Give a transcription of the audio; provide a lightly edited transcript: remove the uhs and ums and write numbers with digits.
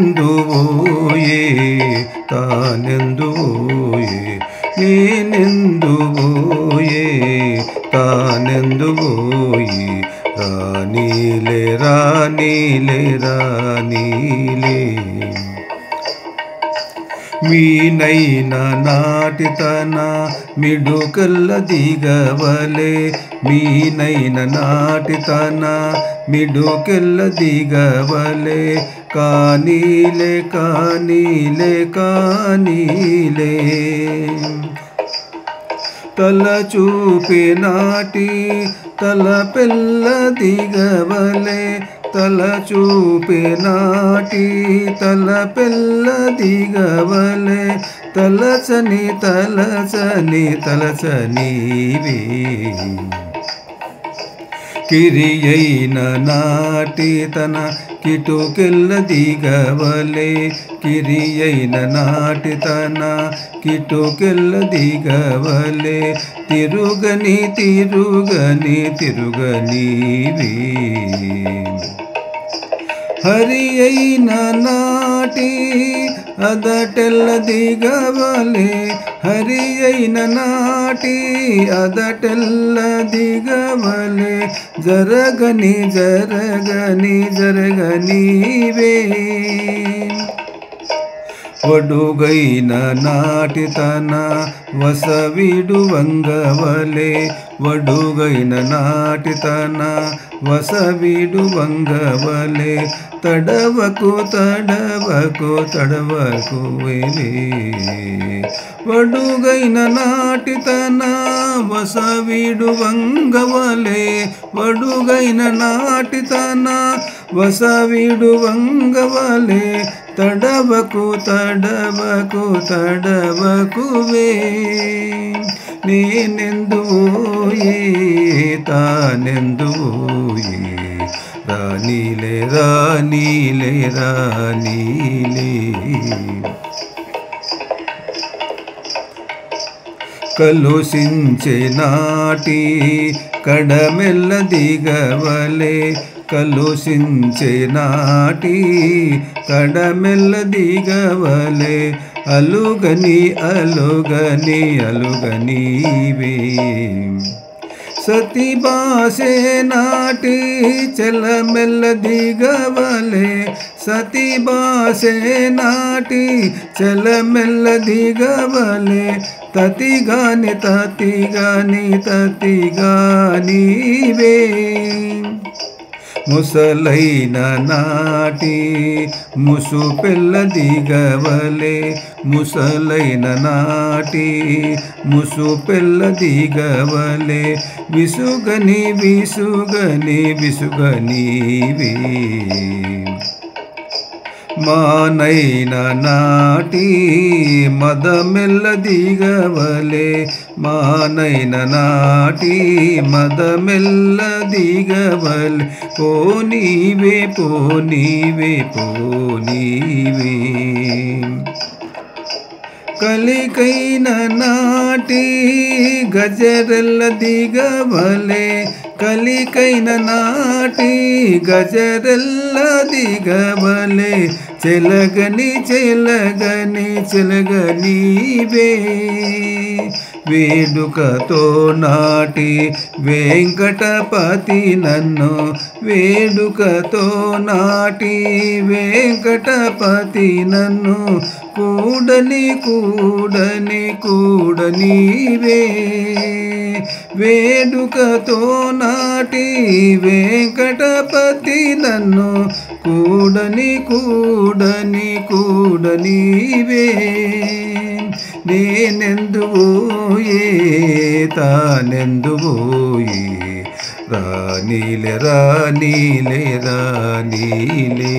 నేనెందువోయే తానెందువోయే నేనెందువోయే తానెందువోయే రానీలే రానీలే రానీలే మీనైన నాటితన మిడుకల్ల దిగవలే మీనైన నాటితన మిడుకెల్ల దిగవలే కానీలే కానీలే కానీలే తల చూపే నాటి తల పెల్ల దిగవలే తల చూపే నాటి తల పెల్ల దిగవలే తలచని తలచని తలచనీవే కిరియైన నాటి తన కిటుకెల్ల దిగవలే కిరియైన నాటి తన కిటుకెల్ల దిగవలే తిరుగని తిరుగని తిరుగనీవే హరి అయిన నాటి అదటెల్ల దిగవలే హరి అయిన నాటి అదటెల్ల దిగవలే జరగని జరగని జరగనీవే వడుగైన నాటి తన వసవిడు వంగవలే వడుగైన నాటి తన వసవిడు వంగవలే తడవకు తడవకు తడవకు వేలే వడుగైన నాటి తన వసవిడు వంగవలే వడుగైన నాటి తన వసవిడు వంగవలే తడవకు తడవకు తడవకువే నేనెందువోయే తానెందువోయే రానీలే రానీలే రానీలే కలుషించే నాటి కడమెల్ల దిగవలే కలుషించే నాటి కడమెల్ల దిగవలే అలుగని అలుగని అలుగనీవే సతి బాసే నాటి చెలమెల్ల దిగవలే సతి బాసే నాటి చెలమెల్ల దిగవలే తతిగాని తతిగాని తతిగానీవే ముసలైన నాటి ముసు పెల్ల దిగవలే ముసలైన నాటి ముసు పెల్ల దిగవలే విసుగని విసుగని విసుగనీవే మానైన నాటి మదమెల్ల దిగవలే మానైన నాటి మదమెల్ల దిగవలే పోనీవే పోనీవే పోనీవే కలికైన నాటి గజరెల్ల దిగవలే కలికైన నాటి గజరెల్ల దిగవలే చెలగని చెలగని చెలగనీవే వేడుకతో నాటి వెంకటపతి నన్ను వేడుకతో నాటి వెంకటపతి నన్ను కూడని కూడని కూడనీవే వేడుకతో నాటి వెంకటపతి నన్ను కూడని కూడని కూడనీవే నేనెందువోయే తానెందువోయే రానీలే రానీలే రానీలే